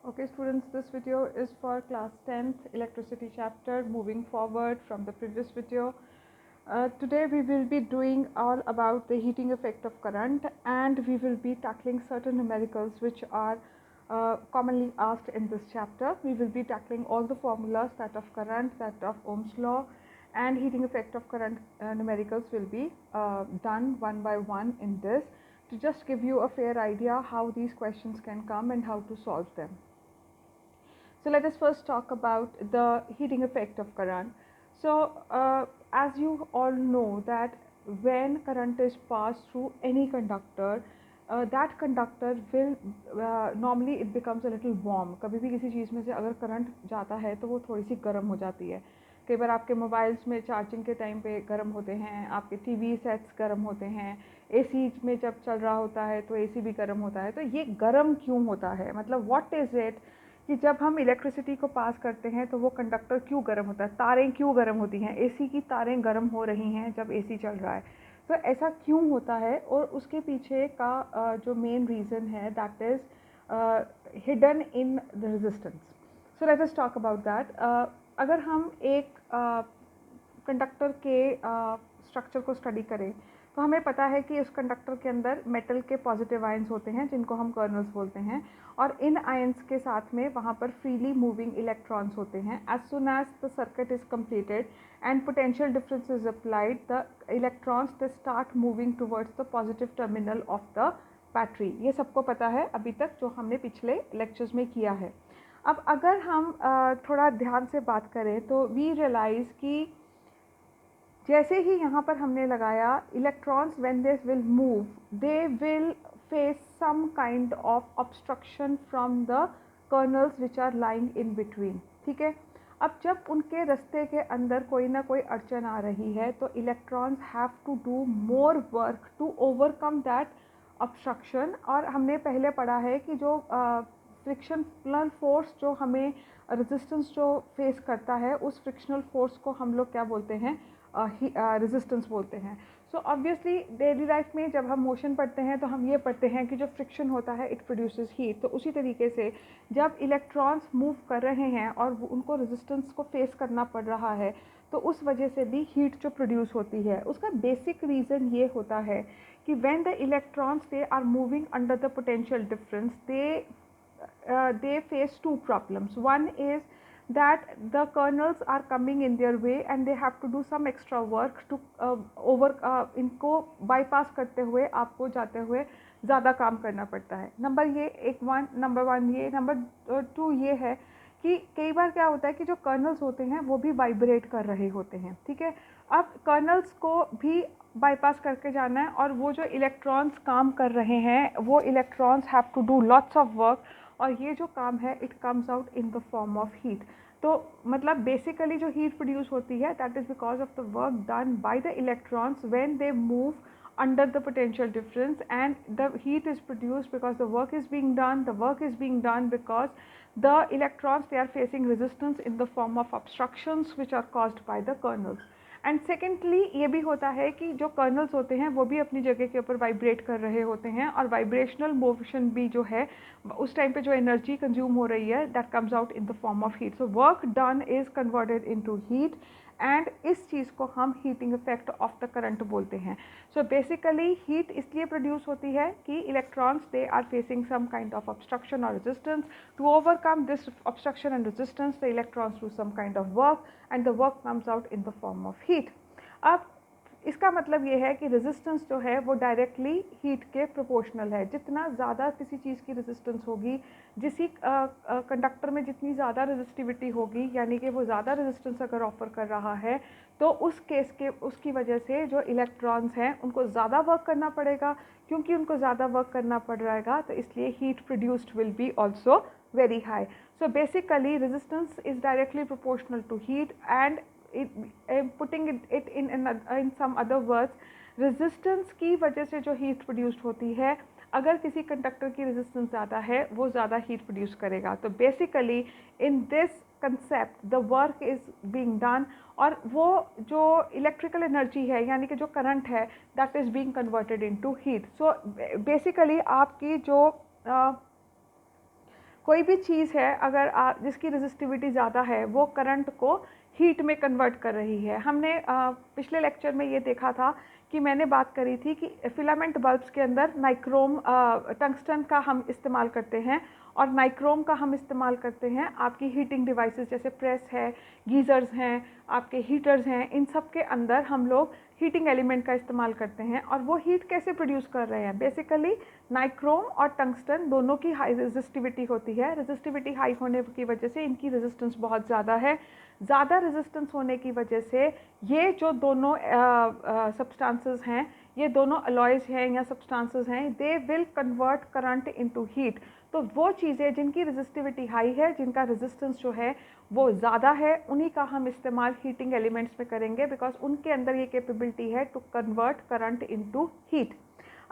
Okay students, this video is for class 10th electricity chapter, moving forward from the previous video. Today we will be doing all about the heating effect of current, and we will be tackling certain numericals which are commonly asked in this chapter. We will be tackling all the formulas, that of current, that of Ohm's law, and heating effect of current numericals will be done one by one in this, to just give you a fair idea how these questions can come and how to solve them. So let us first talk about the heating effect of current. So as you all know that when current is passed through any conductor, that conductor will normally it becomes a little warm. कभी भी किसी चीज़ में से अगर current जाता है तो वो थोड़ी सी गर्म हो जाती है. कई बार आपके मोबाइल्स में चार्जिंग के टाइम पे गर्म होते हैं, आपके टीवी सेट्स गर्म होते हैं, एसी में जब चल रहा होता है तो एसी भी गर्म होता है. तो ये गर्म क्यों होता है, मतलब व्हाट इज़ इट कि जब हम इलेक्ट्रिसिटी को पास करते हैं तो वो कंडक्टर क्यों गर्म होता है, तारें क्यों गर्म होती हैं, एसी की तारें गर्म हो रही हैं जब एसी चल रहा है. तो ऐसा क्यों होता है, और उसके पीछे का जो मेन रीज़न है that is hidden in the resistance. So let us talk about that. अगर हम एक कंडक्टर के स्ट्रक्चर को स्टडी करें तो हमें पता है कि उस कंडक्टर के अंदर मेटल के पॉजिटिव आयंस होते हैं जिनको हम कर्नल्स बोलते हैं, और इन आयंस के साथ में वहाँ पर फ्रीली मूविंग इलेक्ट्रॉन्स होते हैं. As soon as the circuit is completed and potential difference is applied, the electrons they start moving towards the positive terminal of the battery. ये सबको पता है अभी तक, जो हमने पिछले लेक्चर्स में किया है. अब अगर हम थोड़ा ध्यान से बात करें तो वी रियलाइज़ कि जैसे ही यहाँ पर हमने लगाया electrons when they will move, they will face some kind of obstruction from the kernels which are lying in between. ठीक है. अब जब उनके रास्ते के अंदर कोई ना कोई अड़चन आ रही है तो electrons have to do more work to overcome that obstruction. और हमने पहले पढ़ा है कि जो फ्रिक्शनल फोर्स जो हमें रेजिस्टेंस जो फेस करता है, उस फ्रिक्शनल फोर्स को हम लोग क्या बोलते हैं, रेजिस्टेंस बोलते हैं. सो ऑब्वियसली डेली लाइफ में जब हम मोशन पढ़ते हैं तो हम ये पढ़ते हैं कि जो फ्रिक्शन होता है इट प्रोड्यूसेस हीट. तो उसी तरीके से जब इलेक्ट्रॉन्स मूव कर रहे हैं और उनको रेजिस्टेंस को फेस करना पड़ रहा है तो उस वजह से भी हीट जो प्रोड्यूस होती है, उसका बेसिक रीज़न ये होता है कि when the electrons they are moving under the potential difference, they face two problems. One is that the kernels are coming in their way and they have to do some extra work to इनको bypass करते हुए आपको जाते हुए ज़्यादा काम करना पड़ता है. नंबर वन ये. नंबर टू ये है कि कई बार क्या होता है कि जो कर्नल्स होते हैं वो भी वाइब्रेट कर रहे होते हैं. ठीक है. अब कर्नल्स को भी बाईपास करके जाना है और वो जो इलेक्ट्रॉन्स काम कर रहे हैं वो electrons have to do lots of work, और ये जो काम है it comes out in the form of heat. तो मतलब बेसिकली जो हीट प्रोड्यूस होती है that is because of the work done by the electrons when they move under the potential difference, and the heat is produced because the work is being done because the electrons, they are facing resistance in the form of obstructions which are caused by the kernels. And secondly ये भी होता है कि जो colonel's होते हैं वो भी अपनी जगह के ऊपर वाइब्रेट कर रहे होते हैं, और वाइब्रेशनल मोशन भी जो है उस टाइम पे जो एनर्जी कंज्यूम हो रही है that comes out in the form of heat. So work done is converted into heat, and इस चीज़ को हम heating effect of the current बोलते हैं. सो बेसिकली हीट इसलिए प्रोड्यूस होती है कि electrons they are facing some kind of obstruction और resistance. To overcome this obstruction and resistance the electrons do some kind of work and the work comes out in the form of heat. अब इसका मतलब ये है कि resistance जो है वो डायरेक्टली हीट के प्रोपोर्शनल है. जितना ज़्यादा किसी चीज़ की रेजिस्टेंस होगी, जिसी कंडक्टर में जितनी ज़्यादा रेजिस्टिविटी होगी, यानी कि वो ज़्यादा रेजिस्टेंस अगर ऑफर कर रहा है तो उस केस के उसकी वजह से जो इलेक्ट्रॉन्स हैं उनको ज़्यादा वर्क करना पड़ेगा. क्योंकि उनको ज़्यादा वर्क करना पड़ रहेगा तो इसलिए heat produced will be also very high. So basically resistance is directly proportional to heat, and putting it in some other words, resistance की वजह से जो हीट प्रोड्यूस्ड होती है, अगर किसी कंडक्टर की रेजिस्टेंस ज़्यादा है वो ज़्यादा हीट प्रोड्यूस करेगा. तो basically in this concept the work is being done, और वो जो इलेक्ट्रिकल एनर्जी है यानी कि जो करंट है that is being converted into heat. So basically आपकी जो कोई भी चीज़ है अगर जिसकी रेजिस्टिविटी ज़्यादा है वो करंट को हीट में कन्वर्ट कर रही है। हमने पिछले लेक्चर में ये देखा था कि मैंने बात करी थी कि फिलामेंट बल्ब्स के अंदर नाइक्रोम टंगस्टन का हम इस्तेमाल करते हैं और नाइक्रोम का हम इस्तेमाल करते हैं आपकी हीटिंग डिवाइसेस जैसे प्रेस है, गीज़र्स हैं, आपके हीटर्स हैं, इन सब के अंदर हम लोग हीटिंग एलिमेंट का इस्तेमाल करते हैं। और वो हीट कैसे प्रोड्यूस कर रहे हैं? बेसिकली नाइक्रोम और टंगस्टन दोनों की हाई रेजिस्टिविटी होती है। रेजिस्टिविटी हाई होने की वजह से इनकी रेजिस्टेंस बहुत ज़्यादा है। ज़्यादा रेजिस्टेंस होने की वजह से ये जो दोनों सब्सटेंसेस हैं, ये दोनों अलॉयज़ हैं या सब्सटेंसेस हैं, they will convert current into heat. तो वो चीज़ें जिनकी रेजिस्टिविटी हाई है, जिनका रेजिस्टेंस जो है वो ज़्यादा है, उन्हीं का हम इस्तेमाल हीटिंग एलिमेंट्स में करेंगे, बिकॉज उनके अंदर ये कैपेबिलिटी है to convert current into heat.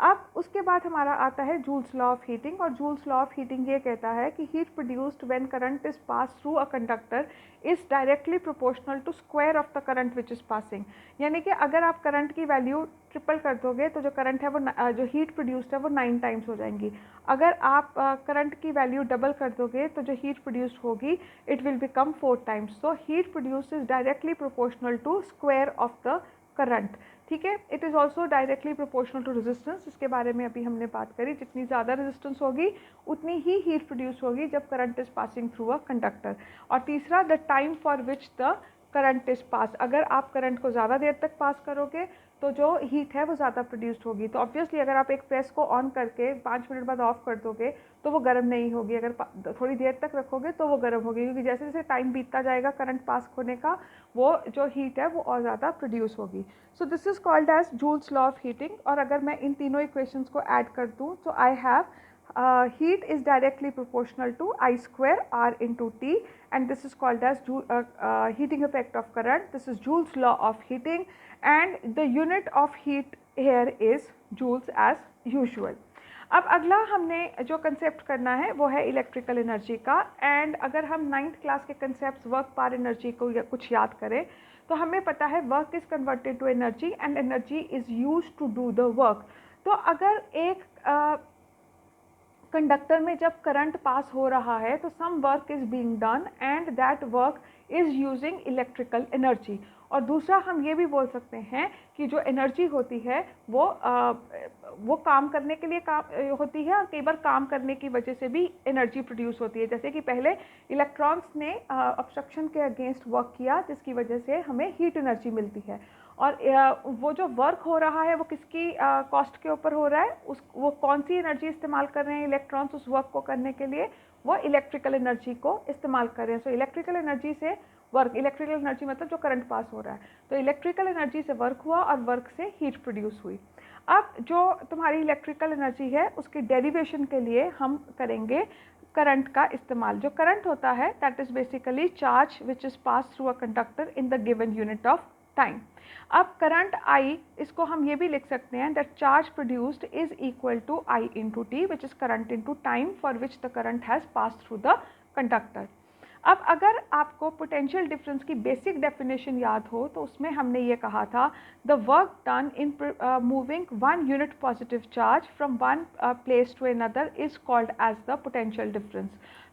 अब उसके बाद हमारा आता है जूल्स लॉ ऑफ हीटिंग, और जूल्स लॉ ऑफ हीटिंग ये कहता है कि heat produced when current is pass through a conductor is directly proportional to square of the current which is passing. यानी कि अगर आप करंट की वैल्यू ट्रिपल कर दोगे तो जो करंट है वो जो हीट प्रोड्यूस्ड है वो 9 टाइम्स हो जाएंगी। अगर आप करंट की वैल्यू डबल कर दोगे तो जो हीट प्रोड्यूस्ड होगी it will become 4 times. So heat produced is directly proportional to square of the current. ठीक है, it is also directly proportional to resistance, इसके बारे में अभी हमने बात करी। जितनी ज़्यादा रेजिस्टेंस होगी उतनी ही हीट प्रोड्यूस होगी जब current is passing through a conductor. और तीसरा, the time for which the current is पास। अगर आप करंट को ज़्यादा देर तक पास करोगे तो जो हीट है वो ज़्यादा प्रोड्यूस्ड होगी। तो ऑब्वियसली अगर आप एक प्रेस को ऑन करके 5 मिनट बाद ऑफ कर दोगे तो वो गर्म नहीं होगी, अगर थोड़ी देर तक रखोगे तो वो गर्म होगी, क्योंकि जैसे जैसे टाइम बीतता जाएगा करंट पास होने का, वो जो हीट है वो और ज़्यादा प्रोड्यूस होगी। So this is called as Joule's law of heating. और अगर मैं इन तीनों इक्वेशंस को ऐड कर दूँ तो I have heat is directly proportional to I square R into T, and this is called as heating effect of current. This is Joule's law of heating, and the unit of heat here is joules as usual. अब अगला हमने जो concept करना है वो है electrical energy का। And अगर हम 9th क्लास के कंसेप्ट वर्क पार एनर्जी को कुछ याद करें तो हमें पता है work is converted to energy and energy is used to do the work. तो अगर एक कंडक्टर में जब करंट पास हो रहा है तो some work is being done and that work is using electrical energy. और दूसरा हम ये भी बोल सकते हैं कि जो एनर्जी होती है वो काम करने के लिए होती है, और कई बार काम करने की वजह से भी एनर्जी प्रोड्यूस होती है। जैसे कि पहले इलेक्ट्रॉन्स ने ऑब्स्ट्रक्शन के अगेंस्ट वर्क किया जिसकी वजह से हमें हीट एनर्जी मिलती है। और वो जो वर्क हो रहा है वो किसकी कॉस्ट के ऊपर हो रहा है, वो कौन सी एनर्जी इस्तेमाल कर रहे हैं इलेक्ट्रॉन्स उस वर्क को करने के लिए, वो इलेक्ट्रिकल एनर्जी को इस्तेमाल कर रहे हैं। सो इलेक्ट्रिकल एनर्जी से वर्क, इलेक्ट्रिकल एनर्जी मतलब जो करंट पास हो रहा है, तो इलेक्ट्रिकल एनर्जी से वर्क हुआ और वर्क से हीट प्रोड्यूस हुई। अब जो तुम्हारी इलेक्ट्रिकल एनर्जी है उसकी डेरिवेशन के लिए हम करेंगे करंट का इस्तेमाल। जो करंट होता है that is basically charge which is pass through a conductor in the given unit of time. अब करंट I, इसको हम ये भी लिख सकते हैं that charge produced is equal to I into T which is current into time for which the current has pass through the conductor. अब अगर आपको पोटेंशियल डिफरेंस की बेसिक डेफिनेशन याद हो तो उसमें हमने ये कहा था the work done in moving one unit positive charge from one place to another is called as the potential difference.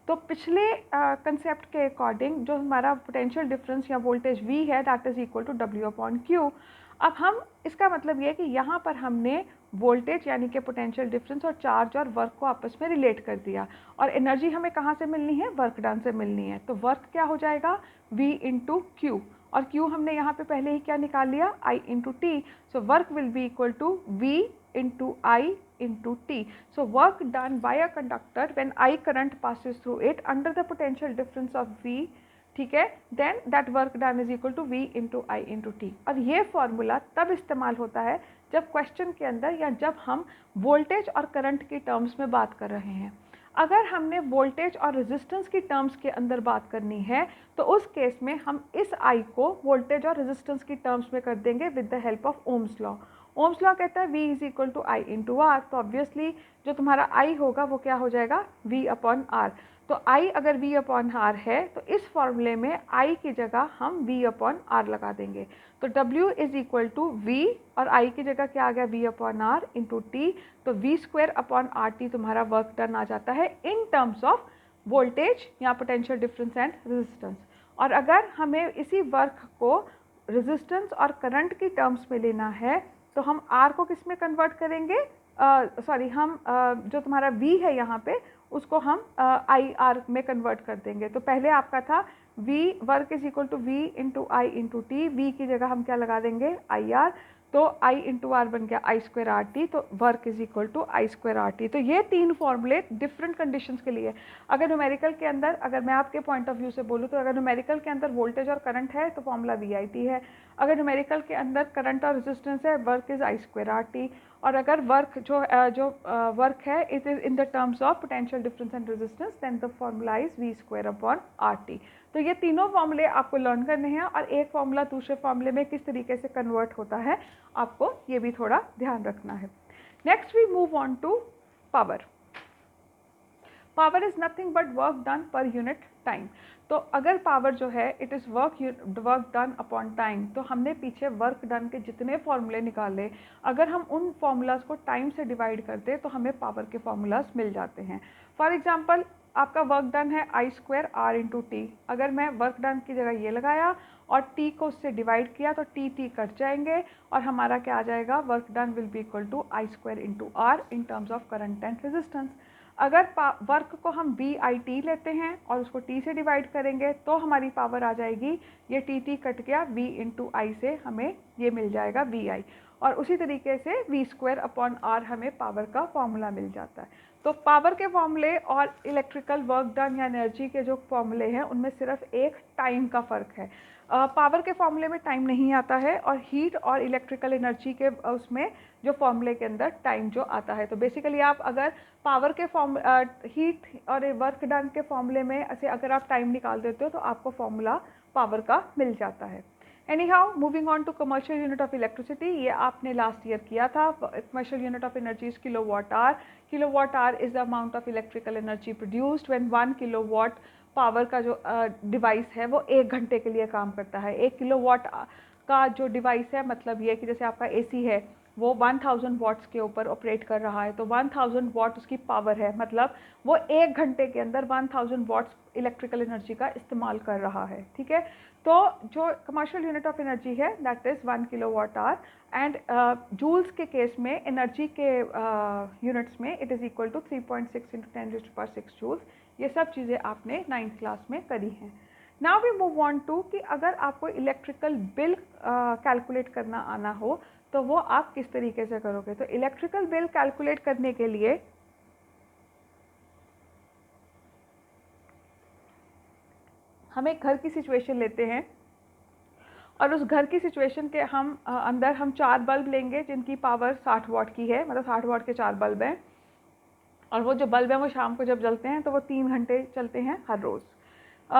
तो पिछले कंसेप्ट के अकॉर्डिंग जो हमारा पोटेंशियल डिफरेंस या वोल्टेज V है that is equal to W/Q। अब हम इसका मतलब ये है कि यहाँ पर हमने वोल्टेज यानी कि पोटेंशियल डिफरेंस और चार्ज और वर्क को आपस में रिलेट कर दिया, और एनर्जी हमें कहाँ से मिलनी है, वर्क डन से मिलनी है। तो वर्क क्या हो जाएगा V इंटू क्यू, और Q हमने यहाँ पे पहले ही क्या निकाल लिया I into T. So work will be equal to V into I into T. So work done by a conductor when I current passes through it under the potential difference of V, ठीक है, then that work done is equal to V into I into T। और ये formula तब इस्तेमाल होता है जब question के अंदर या जब हम वोल्टेज और करंट की टर्म्स में बात कर रहे हैं। अगर हमने वोल्टेज और रेजिस्टेंस की टर्म्स के अंदर बात करनी है तो उस केस में हम इस I को वोल्टेज और रेजिस्टेंस की टर्म्स में कर देंगे with the help of Ohm's law. Ohm's law कहता है V is equal to I into R. तो ऑब्वियसली जो तुम्हारा I होगा वो क्या हो जाएगा V अपॉन R। तो I अगर V अपॉन R है तो इस फॉर्मूले में I की जगह हम V अपॉन R लगा देंगे। तो W is equal to V और I की जगह क्या आ गया V upon R into T. तो V स्क्वायर अपॉन RT तुम्हारा वर्क डन आ जाता है इन टर्म्स ऑफ वोल्टेज या पोटेंशियल डिफरेंस एंड रेजिस्टेंस। और अगर हमें इसी वर्क को रेजिस्टेंस और करंट की टर्म्स में लेना है तो हम R को किस में कन्वर्ट करेंगे, हम जो तुम्हारा V है यहाँ पे उसको हम IR में कन्वर्ट कर देंगे। तो पहले आपका था V work is equal to V into I into T, V की जगह हम क्या लगा देंगे IR, तो I इंटू आर बन गया I स्क्वायर आर टी, तो work is equal to I square R T. तो ये तीन फॉर्मूले डिफरेंट कंडीशंस के लिए। अगर न्यूमेरिकल के अंदर, अगर मैं आपके पॉइंट ऑफ व्यू से बोलूँ तो अगर न्यूमेरिकल के अंदर वोल्टेज और करंट है तो फॉर्मूला VIT है, अगर न्यूमेरिकल के अंदर करंट और रेजिस्टेंस है work is I square R T, और अगर वर्क वर्क है it is in the terms of potential difference and resistance, then the formula is V square upon R T. तो ये तीनों फॉर्मूले आपको लर्न करने हैं और एक फॉर्मूला दूसरे फॉर्मूले में किस तरीके से कन्वर्ट होता है आपको ये भी थोड़ा ध्यान रखना है। Next we move on to power. Power is nothing but work done per unit time. तो अगर पावर जो है it is work done upon time, तो हमने पीछे वर्क डन के जितने फॉर्मूले निकाले अगर हम उन फॉर्मूलाज को टाइम से डिवाइड करते तो हमें पावर के फॉर्मूलाज मिल जाते हैं। फॉर एग्जांपल आपका वर्क डन है I square R into T, अगर मैं वर्क डन की जगह ये लगाया और t को उससे डिवाइड किया तो t कट जाएंगे और हमारा क्या आ जाएगा, work done will be equal to I square into R in terms of current and resistance. अगर वर्क को हम VIT लेते हैं और उसको t से डिवाइड करेंगे तो हमारी पावर आ जाएगी, ये t कट गया, V इंटू आई से हमें ये मिल जाएगा VI, और उसी तरीके से V स्क्वायर अपॉन आर हमें पावर का फॉर्मूला मिल जाता है। तो पावर के फॉर्मूले और इलेक्ट्रिकल वर्क डन या एनर्जी के जो फॉर्मूले हैं उनमें सिर्फ एक टाइम का फ़र्क है। पावर के फॉर्मूले में टाइम नहीं आता है और हीट और इलेक्ट्रिकल एनर्जी के उसमें जो फॉर्मूले के अंदर टाइम जो आता है। तो बेसिकली आप अगर पावर के हीट और वर्क डन के फॉर्मूले में ऐसे अगर आप टाइम निकाल देते हो तो आपको फॉर्मूला पावर का मिल जाता है। Anyhow moving on to commercial unit of electricity, ये आपने लास्ट ईयर किया था। Commercial unit of energy is kilowatt hour. Kilowatt hour is the amount of electrical energy produced when 1 kilowatt power का जो डिवाइस है वो 1 घंटे के लिए काम करता है। 1 किलोवाट का जो डिवाइस है मतलब ये कि जैसे आपका AC है वो 1000 वाट्स के ऊपर ऑपरेट कर रहा है, तो 1000 वाट उसकी पावर है, मतलब वो 1 घंटे के अंदर 1000 वाट्स इलेक्ट्रिकल एनर्जी का इस्तेमाल कर रहा है। ठीक है, तो जो कमर्शियल यूनिट ऑफ एनर्जी है that is 1 kilowatt hour, and joules के केस में एनर्जी के यूनिट्स में it is equal to 3.6 × 10⁶ joules. ये सब चीज़ें आपने 9th क्लास में करी हैं। Now we move on to कि अगर आपको इलेक्ट्रिकल बिल कैलकुलेट करना आना हो तो वो आप किस तरीके से करोगे। तो इलेक्ट्रिकल बिल कैलकुलेट करने के लिए हम एक घर की सिचुएशन लेते हैं और उस घर की सिचुएशन के हम अंदर हम 4 बल्ब लेंगे जिनकी पावर 60 वाट की है, मतलब 60 वाट के 4 बल्ब हैं, और वो जो बल्ब हैं वो शाम को जब जलते हैं तो वो 3 घंटे चलते हैं हर रोज़।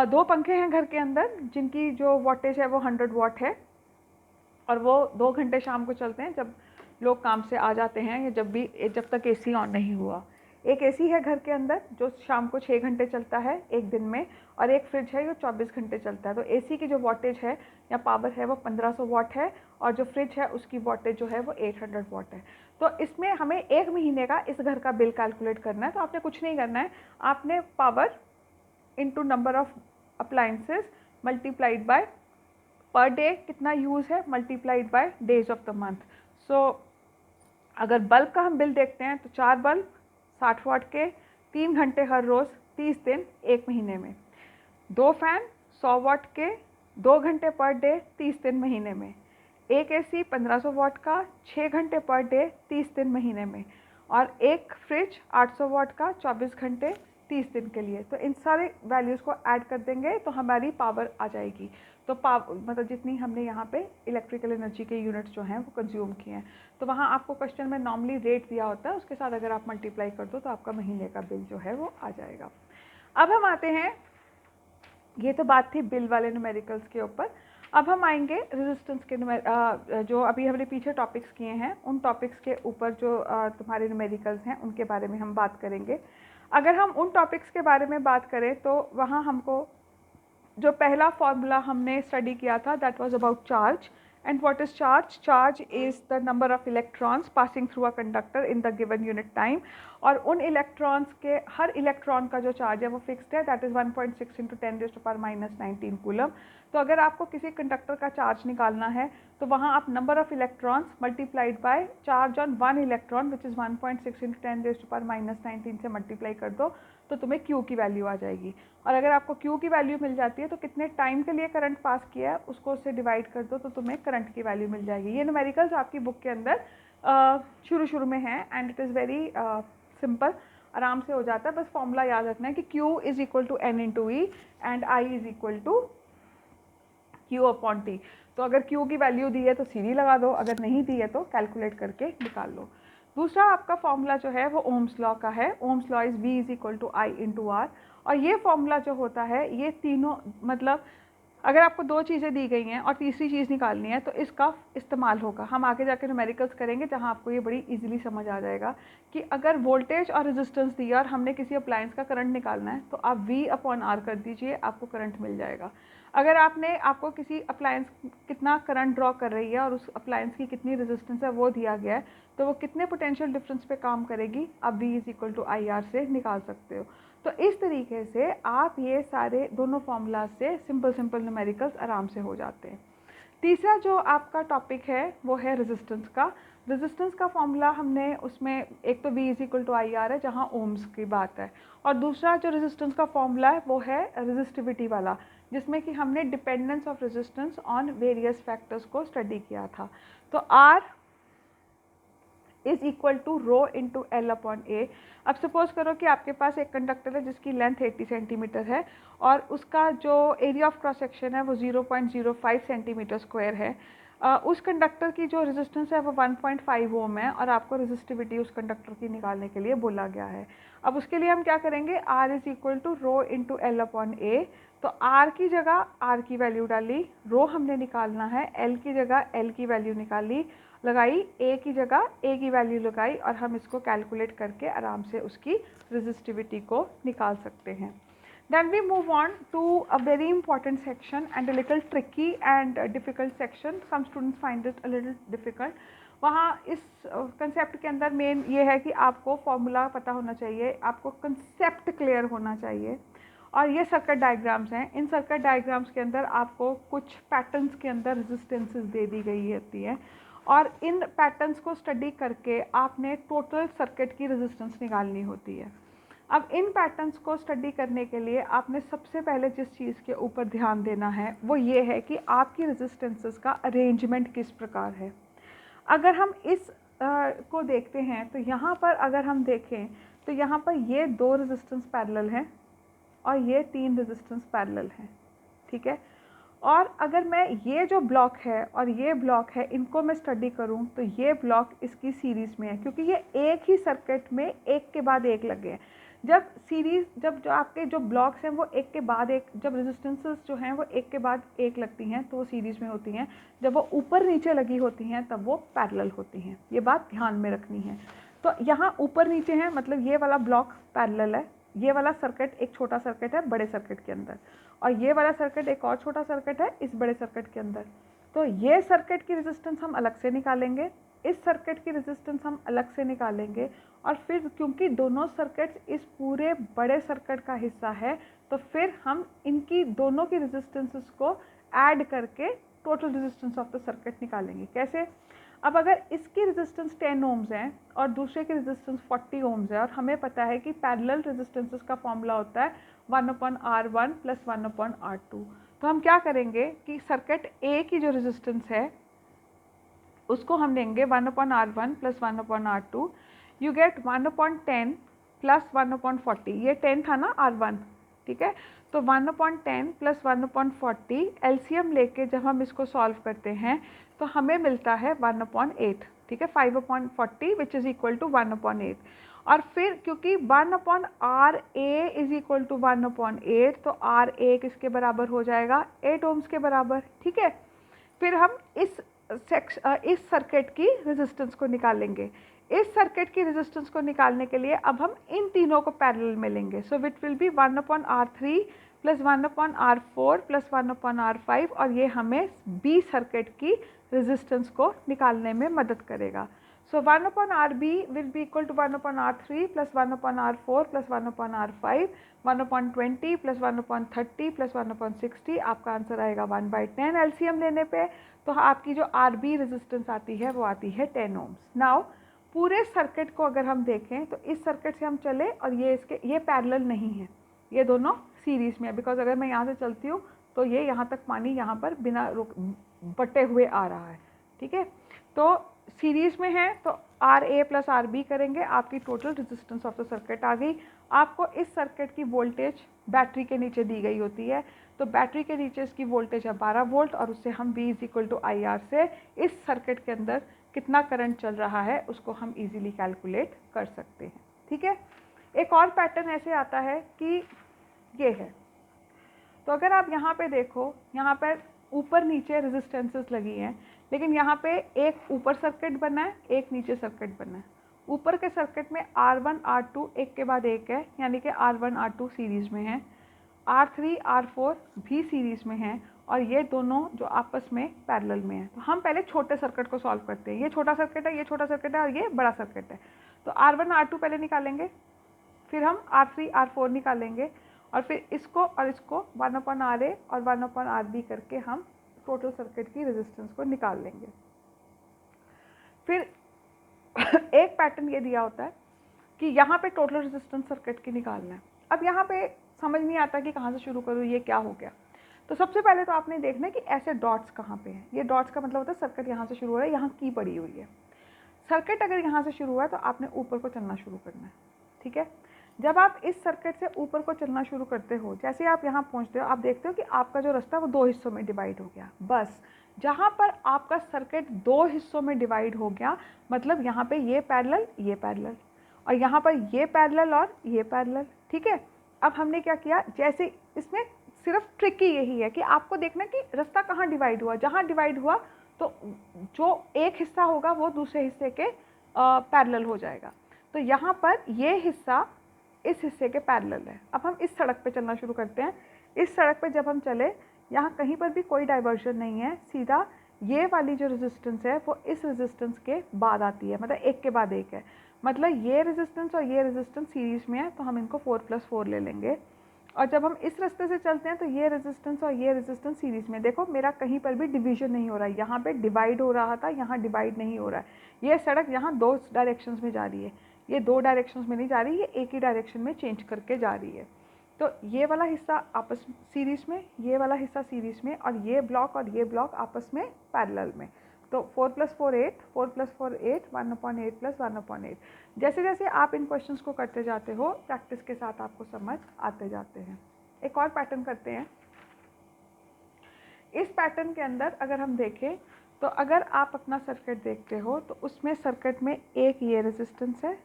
2 पंखे हैं घर के अंदर जिनकी जो वोल्टेज है वो 100 वाट है और वो 2 घंटे शाम को चलते हैं जब लोग काम से आ जाते हैं या जब तक AC ऑन नहीं हुआ। एक AC है घर के अंदर जो शाम को 6 घंटे चलता है एक दिन में, और एक फ्रिज है जो 24 घंटे चलता है। तो AC की जो वोल्टेज है या पावर है वो 1500 वाट है और जो फ्रिज है उसकी वोल्टेज जो है वो 800 वाट है। तो इसमें हमें 1 महीने का इस घर का बिल कैलकुलेट करना है। तो आपने कुछ नहीं करना है, आपने power into number of appliances multiplied by per day कितना यूज़ है multiplied by days of the month. So अगर बल्ब का हम बिल देखते हैं तो 4 बल्ब 60 वाट के, 3 घंटे हर रोज़, 30 दिन 1 महीने में। 2 फैन 100 वाट के, 2 घंटे पर डे, 30 दिन महीने में। एक AC 1500 वाट का, 6 घंटे पर डे, 30 दिन महीने में। और एक फ्रिज 800 वाट का, 24 घंटे 30 दिन के लिए। तो इन सारे वैल्यूज़ को ऐड कर देंगे तो हमारी पावर आ जाएगी। तो मतलब जितनी हमने यहाँ पे इलेक्ट्रिकल एनर्जी के यूनिट्स जो हैं वो कंज्यूम किए हैं। तो वहाँ आपको क्वेश्चन में नॉर्मली रेट दिया होता है, उसके साथ अगर आप मल्टीप्लाई कर दो तो आपका महीने का बिल जो है वो आ जाएगा। अब हम आते हैं, ये तो बात थी बिल वाले न्यूमेरिकल्स के ऊपर। अब हम आएंगे रेजिस्टेंस के जो अभी हमने पीछे टॉपिक्स किए हैं उन टॉपिक्स के ऊपर जो तुम्हारे न्यूमेरिकल्स हैं उनके बारे में हम बात करेंगे। अगर हम उन टॉपिक्स के बारे में बात करें तो वहाँ हमको जो पहला फॉर्मूला हमने स्टडी किया था that was about charge And what is charge? Charge is the number of electrons passing through a conductor in the given unit time. और उन इलेक्ट्रॉन्स के हर इलेक्ट्रॉन का जो चार्ज है वो फिक्स्ड है, दैट इज़ 1.6 × 10⁻⁻19 कूलम। तो अगर आपको किसी कंडक्टर का चार्ज निकालना है तो वहाँ आप number of electrons multiplied by charge on one electron which is 1.6 × 10⁻⁻19 से मल्टीप्लाई कर दो तो तुम्हें Q की वैल्यू आ जाएगी। और अगर आपको Q की वैल्यू मिल जाती है तो कितने टाइम के लिए करंट पास किया है उसको उससे डिवाइड कर दो तो तुम्हें करंट की वैल्यू मिल जाएगी। ये न्यूमेरिकल्स आपकी बुक के अंदर शुरू में है and it is very simple, आराम से हो जाता है। बस फॉर्मूला याद रखना है कि Q is equal to N × E and I is equal to Q/T। तो अगर Q की वैल्यू दी है तो सीधी लगा दो, अगर नहीं दी है तो कैलकुलेट करके निकाल लो। दूसरा आपका फॉर्मूला जो है वो ओम्स लॉ का है। Ohm's law is V is equal to I × R। और ये फॉर्मूला जो होता है ये तीनों, मतलब अगर आपको दो चीज़ें दी गई हैं और तीसरी चीज़ निकालनी है तो इसका इस्तेमाल होगा। हम आगे जाकर न्यूमेरिकल्स करेंगे जहाँ आपको ये बड़ी इजीली समझ आ जाएगा कि अगर वोल्टेज और रेजिस्टेंस दिया और हमने किसी अप्लायंस का करंट निकालना है तो आप V/R कर दीजिए, आपको करंट मिल जाएगा। अगर आपको किसी अप्लायंस कितना करंट ड्रॉ कर रही है और उस अप्लायंस की कितनी रेजिस्टेंस है वो दिया गया है तो वो कितने पोटेंशियल डिफरेंस पे काम करेगी आप V is equal to IR से निकाल सकते हो। तो इस तरीके से आप ये सारे दोनों फार्मूलाज से सिंपल न्यूमेरिकल्स आराम से हो जाते हैं। तीसरा जो आपका टॉपिक है वो है रेजिस्टेंस का। रेजिस्टेंस का फॉर्मूला हमने उसमें एक तो V is equal to IR है जहाँ ओम्स की बात है, और दूसरा जो रेजिस्टेंस का फॉर्मूला है वो है रेजिस्टिविटी वाला, जिसमें कि हमने dependence of resistance on various factors को स्टडी किया था। तो R is equal to rho into L/A। अब सपोज करो कि आपके पास एक कंडक्टर है जिसकी लेंथ 80 सेंटीमीटर है और उसका जो एरिया ऑफ क्रॉस सेक्शन है वो 0.05 सेंटीमीटर स्क्वायर है। उस कंडक्टर की जो रेजिस्टेंस है वो 1.5 ओम है और आपको रेजिस्टिविटी उस कंडक्टर की निकालने के लिए बोला गया है। अब उसके लिए हम क्या करेंगे, R is equal to rho into L/A। तो R की जगह R की वैल्यू डाली, रो हमने निकालना है, L की जगह L की वैल्यू निकाली, लगाई, A की जगह A की वैल्यू लगाई और हम इसको कैलकुलेट करके आराम से उसकी रेजिस्टिविटी को निकाल सकते हैं। Then we move on to a very important section and a little tricky and difficult section. Some students find it a little difficult. वहाँ इस कंसेप्ट के अंदर मेन ये है कि आपको फॉर्मूला पता होना चाहिए, आपको कंसेप्ट क्लियर होना चाहिए। और ये सर्किट डायग्राम्स हैं। इन सर्किट डायग्राम्स के अंदर आपको कुछ पैटर्न्स के अंदर रेजिस्टेंसेस दे दी गई होती है और इन पैटर्न्स को स्टडी करके आपने टोटल सर्किट की रेजिस्टेंस निकालनी होती है। अब इन पैटर्न्स को स्टडी करने के लिए आपने सबसे पहले जिस चीज़ के ऊपर ध्यान देना है वो ये है कि आपकी रेजिस्टेंसेस का अरेंजमेंट किस प्रकार है। अगर हम इस को देखते हैं तो यहाँ पर अगर हम देखें तो यहाँ पर ये 2 रेजिस्टेंस पैरेलल हैं और ये 3 रेजिस्टेंस पैरेलल हैं, ठीक है। और अगर मैं ये जो ब्लॉक है और ये ब्लॉक है इनको मैं स्टडी करूं तो ये ब्लॉक इसकी सीरीज़ में है क्योंकि ये एक ही सर्किट में एक के बाद एक लगे हैं। जब जो आपके जो ब्लॉक्स हैं वो एक के बाद एक, जब रेजिस्टेंसेस जो हैं वो एक के बाद एक लगती हैं तो वो सीरीज़ में होती हैं, जब वो ऊपर नीचे लगी होती हैं तब वो पैरेलल होती हैं। ये बात ध्यान में रखनी है। तो यहाँ ऊपर नीचे हैं मतलब ये वाला ब्लॉक पैरेलल है, ये वाला सर्किट एक छोटा सर्किट है बड़े सर्किट के अंदर और ये वाला सर्किट एक और छोटा सर्किट है इस बड़े सर्किट के अंदर। तो ये सर्किट की रेजिस्टेंस हम अलग से निकालेंगे, इस सर्किट की रेजिस्टेंस हम अलग से निकालेंगे और फिर क्योंकि दोनों सर्किट्स इस पूरे बड़े सर्किट का हिस्सा है तो फिर हम इनकी दोनों की रेजिस्टेंसेस को ऐड करके total resistance of the circuit निकालेंगे। कैसे? अब अगर इसकी रेजिस्टेंस 10 ओम्स है और दूसरे की रेजिस्टेंस 40 ओम्स है और हमें पता है कि पैरेलल रेजिस्टेंसेस का फॉर्मूला होता है 1/R1 + 1/R2। तो हम क्या करेंगे कि सर्किट A की जो रेजिस्टेंस है उसको हम लेंगे 1/R1 + 1/R2। You get 1/10 + 1/40। ये 10 था ना R1, ठीक है। तो 1/10 + 1/40 एलसीएम लेके जब हम इसको सॉल्व करते हैं तो हमें मिलता है 1/8, ठीक है। 5/40 विच इज़ इक्वल टू 1/8। और फिर क्योंकि 1/RA इज़ इक्वल टू 1/8 तो RA किसके बराबर हो जाएगा? 8 ओम्स के बराबर, ठीक है। फिर हम इस सर्किट की रेजिस्टेंस को निकालेंगे। इस सर्किट की रेजिस्टेंस को निकालने के लिए अब हम इन तीनों को पैरेलल में लेंगे। So which will be 1/R3 plus 1/R4 plus 1/R5, और ये हमें B सर्किट की रेजिस्टेंस को निकालने में मदद करेगा। So 1/RB will be equal to 1/R3 plus 1/R4 plus 1/R5, 1/20 plus 1/30 plus 1/60, आपका आंसर आएगा 1/10 एलसीएम लेने पे। तो आपकी जो RB रेजिस्टेंस आती है वो आती है 10 ओम्स। नाउ पूरे सर्किट को अगर हम देखें तो इस सर्किट से हम चले और ये पैरेलल नहीं है, ये दोनों सीरीज़ में है, बिकॉज अगर मैं यहाँ से चलती हूँ तो ये यहाँ तक पानी यहाँ पर बिना बटे हुए आ रहा है, ठीक है। तो सीरीज़ में है तो RA प्लस RB करेंगे, आपकी total resistance of the circuit आ गई। आपको इस सर्किट की वोल्टेज बैटरी के नीचे दी गई होती है, तो बैटरी के नीचे इसकी वोल्टेज है 12 वोल्ट, और उससे हम V इक्वल टू IR से इस सर्किट के अंदर कितना करंट चल रहा है उसको हम इजीली कैलकुलेट कर सकते हैं, ठीक है। एक और पैटर्न ऐसे आता है कि ये है, तो अगर आप यहाँ पे देखो, यहाँ पर ऊपर नीचे रेजिस्टेंसेस लगी हैं, लेकिन यहाँ पे एक ऊपर सर्किट बना है, एक नीचे सर्किट बना है। ऊपर के सर्किट में R1 R2 एक के बाद एक है, यानी कि R1 R2 सीरीज़ में है, R3 R4 भी सीरीज़ में है, और ये दोनों जो आपस में पैरेलल में है। तो हम पहले छोटे सर्किट को सॉल्व करते हैं। ये छोटा सर्किट है, ये छोटा सर्किट है, और ये बड़ा सर्किट है। तो R1 R2 पहले निकालेंगे, फिर हम R3 R4 निकालेंगे, और फिर इसको और इसको 1/RA और 1/RB करके हम टोटल सर्किट की रेजिस्टेंस को निकाल लेंगे। फिर एक पैटर्न ये दिया होता है कि यहाँ पे टोटल रेजिस्टेंस सर्किट की निकालना है। अब यहाँ पे समझ नहीं आता कि कहाँ से शुरू करूँ, ये क्या हो गया। तो सबसे पहले तो आपने देखना है कि ऐसे डॉट्स कहाँ पे हैं। ये डॉट्स का मतलब होता है सर्किट यहाँ से शुरू हो रहा है, यहाँ की पड़ी हुई है। सर्किट अगर यहाँ से शुरू हुआ है तो आपने ऊपर को चलना शुरू करना है, ठीक है। जब आप इस सर्किट से ऊपर को चलना शुरू करते हो, जैसे आप यहाँ पहुँचते हो, आप देखते हो कि आपका जो रास्ता वो 2 हिस्सों में डिवाइड हो गया। बस जहाँ पर आपका सर्किट 2 हिस्सों में डिवाइड हो गया, मतलब यहाँ पे ये पैरेलल, और यहाँ पर ये पैरेलल और ये पैरेलल, ठीक है। अब हमने क्या किया, जैसे इसमें सिर्फ ट्रिक ही यही है कि आपको देखना कि रास्ता कहाँ डिवाइड हुआ। जहाँ डिवाइड हुआ तो जो एक हिस्सा होगा वो दूसरे हिस्से के पैरेलल हो जाएगा। तो यहाँ पर ये हिस्सा इस हिस्से के पैरेलल है। अब हम इस सड़क पे चलना शुरू करते हैं। इस सड़क पे जब हम चले, यहाँ कहीं पर भी कोई डाइवर्जन नहीं है, सीधा ये वाली जो रेजिस्टेंस है वो इस रेजिस्टेंस के बाद आती है, मतलब एक के बाद एक है। मतलब ये रेजिस्टेंस और ये रेजिस्टेंस सीरीज़ में है, तो हम इनको 4+4 ले लेंगे। और जब हम इस रास्ते से चलते हैं तो ये रेजिस्टेंस और ये रेजिस्टेंस सीरीज़ में, देखो मेरा कहीं पर भी डिवीजन नहीं हो रहा है। यहाँ पे डिवाइड हो रहा था, यहाँ डिवाइड नहीं हो रहा है। ये सड़क यहाँ 2 डायरेक्शंस में जा रही है, ये 2 डायरेक्शंस में नहीं जा रही, ये एक ही डायरेक्शन में चेंज करके जा रही है। तो ये वाला हिस्सा आपस सीरीज़ में, ये वाला हिस्सा सीरीज़ में, और ये ब्लॉक और ये ब्लॉक आपस में पैरेलल में। तो 4+4 8, 4+4 8, 1/8 प्लस 1/8। जैसे जैसे आप इन क्वेश्चंस को करते जाते हो, प्रैक्टिस के साथ आपको समझ आते जाते हैं। एक और पैटर्न करते हैं। इस पैटर्न के अंदर अगर हम देखें तो अगर आप अपना सर्किट देखते हो तो उसमें सर्किट में एक ये रेजिस्टेंस है,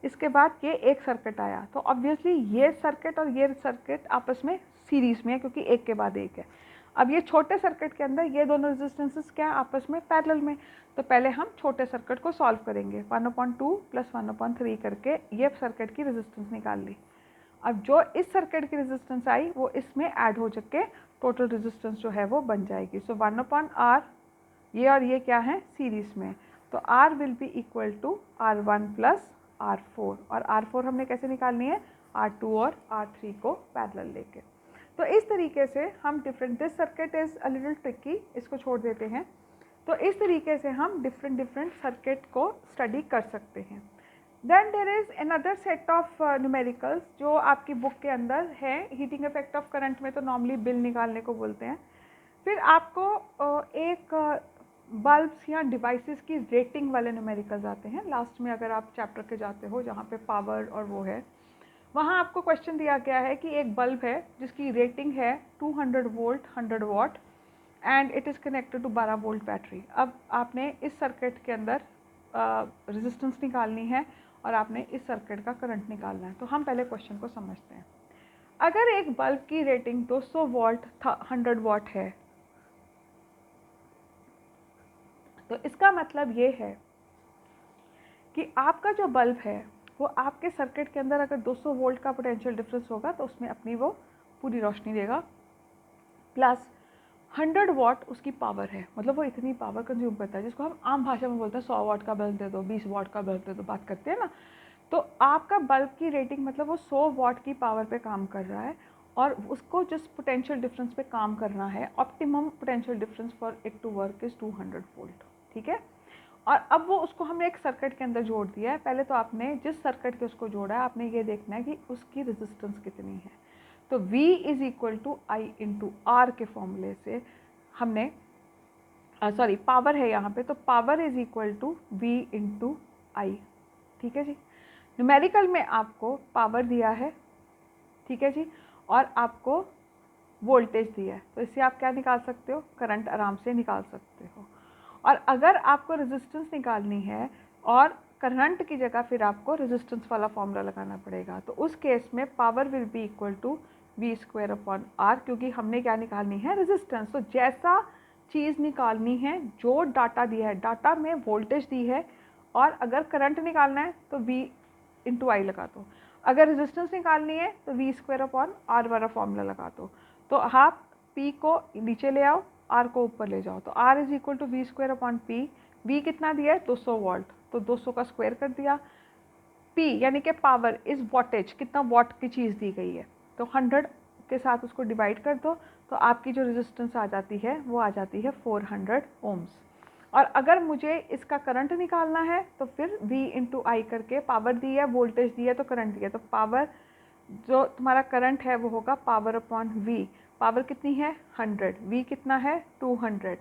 इसके बाद ये एक सर्किट आया, तो ऑब्वियसली ये सर्किट और ये सर्किट आपस में सीरीज़ में है क्योंकि एक के बाद एक है। अब ये छोटे सर्किट के अंदर ये दोनों रेजिस्टेंसेस क्या है, आपस में पैरेलल में। तो पहले हम छोटे सर्किट को सॉल्व करेंगे, 1/2 प्लस 1/3 करके ये सर्किट की रेजिस्टेंस निकाल ली। अब जो इस सर्किट की रेजिस्टेंस आई वो इसमें ऐड हो जाके टोटल रेजिस्टेंस जो है वो बन जाएगी। सो 1/R, ये और ये क्या है, सीरीज़ में, तो R will be equal to R1 plus R4, और R4 हमने कैसे निकालनी है, R2 और R3 को पैरेलल लेके। तो इस तरीके से हम this circuit is a little tricky, इसको छोड़ देते हैं। तो इस तरीके से हम डिफरेंट सर्किट को स्टडी कर सकते हैं। Then there is another set of numericals जो आपकी बुक के अंदर है। हीटिंग इफेक्ट ऑफ करंट में तो नॉर्मली बिल निकालने को बोलते हैं। फिर आपको एक बल्ब्स या डिवाइसेस की रेटिंग वाले न्यूमेरिकल्स आते हैं लास्ट में। अगर आप चैप्टर के जाते हो जहाँ पे पावर और वो है, वहाँ आपको क्वेश्चन दिया गया है कि एक बल्ब है जिसकी रेटिंग है 200 volt 100 watt and it is connected to 12 volt battery. अब आपने इस सर्किट के अंदर रेजिस्टेंस निकालनी है और आपने इस सर्किट का करंट निकालना है। तो हम पहले क्वेश्चन को समझते हैं। अगर एक बल्ब की रेटिंग 200 वोल्ट 100 वाट है, तो इसका मतलब ये है कि आपका जो बल्ब है वो आपके सर्किट के अंदर अगर 200 वोल्ट का पोटेंशियल डिफरेंस होगा तो उसमें अपनी वो पूरी रोशनी देगा, प्लस 100 वाट उसकी पावर है, मतलब वो इतनी पावर कंज्यूम करता है, जिसको हम आम भाषा में बोलते हैं 100 वाट का बल्ब दे दो, 20 वाट का बल्ब दे दो, बात करते हैं ना। तो आपका बल्ब की रेटिंग मतलब वो 100 वाट की पावर पे काम कर रहा है, और उसको जिस पोटेंशियल डिफरेंस पे काम करना है, optimum potential difference for it to work is 200 volt, ठीक है। और अब वो उसको हमने एक सर्किट के अंदर जोड़ दिया है। पहले तो आपने जिस सर्किट के उसको जोड़ा है, आपने ये देखना है कि उसकी रेजिस्टेंस कितनी है। तो V is equal to I into R के फॉर्मूले से हमने सॉरी पावर है यहाँ पे, तो power is equal to V into I, ठीक है जी। न्यूमेरिकल में आपको पावर दिया है, ठीक है जी, और आपको वोल्टेज दिया है, तो इससे आप क्या निकाल सकते हो, करंट आराम से निकाल सकते हो। और अगर आपको रेजिस्टेंस निकालनी है और करंट की जगह फिर आपको रेजिस्टेंस वाला फॉर्मूला लगाना पड़ेगा, तो उस केस में power will be equal to V square upon R, क्योंकि हमने क्या निकालनी है, रेजिस्टेंस। तो जैसा चीज़ निकालनी है, जो डाटा दिया है, डाटा में वोल्टेज दी है, और अगर करंट निकालना है तो V इंटू आई लगा दो, अगर रेजिस्टेंस निकालनी है तो V स्क्वायर अपॉन R वाला फॉर्मूला लगा दो। तो आप P को नीचे ले आओ, R को ऊपर ले जाओ, तो R is equal to V square upon P। V कितना दिया है, 200 वोल्ट, तो 200 का स्क्वायर कर दिया। P यानी कि पावर इज वॉटेज, कितना वॉट की चीज़ दी गई है, तो 100 के साथ उसको डिवाइड कर दो, तो आपकी जो रेजिस्टेंस आ जाती है वो आ जाती है 400 ओम्स। और अगर मुझे इसका करंट निकालना है तो फिर V इंटू आई करके, पावर दी है, वोल्टेज दी है, तो करंट दिया, तो पावर जो तुम्हारा करंट है वो होगा पावर अपॉन V। पावर कितनी है, 100, V कितना है, 200,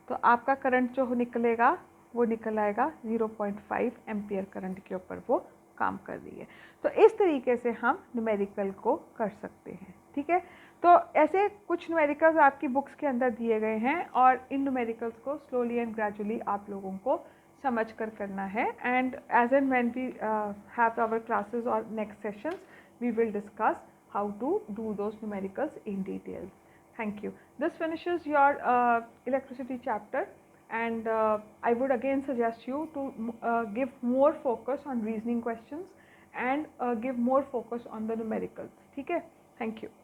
तो आपका करंट जो निकलेगा वो निकल आएगा 0.5 एम्पियर करंट के ऊपर वो काम कर रही है। तो इस तरीके से हम न्यूमेरिकल को कर सकते हैं, ठीक है। तो ऐसे कुछ न्यूमेरिकल्स आपकी बुक्स के अंदर दिए गए हैं, और इन न्यूमेरिकल्स को स्लोली एंड ग्रेजुअली आप लोगों को समझ कर करना है। And as and when we have our classes और next sessions, we will discuss how to do those numericals in detail. Thank you. This finishes your electricity chapter, and I would again suggest you to give more focus on reasoning questions and give more focus on the numericals. ठीक है? Thank you.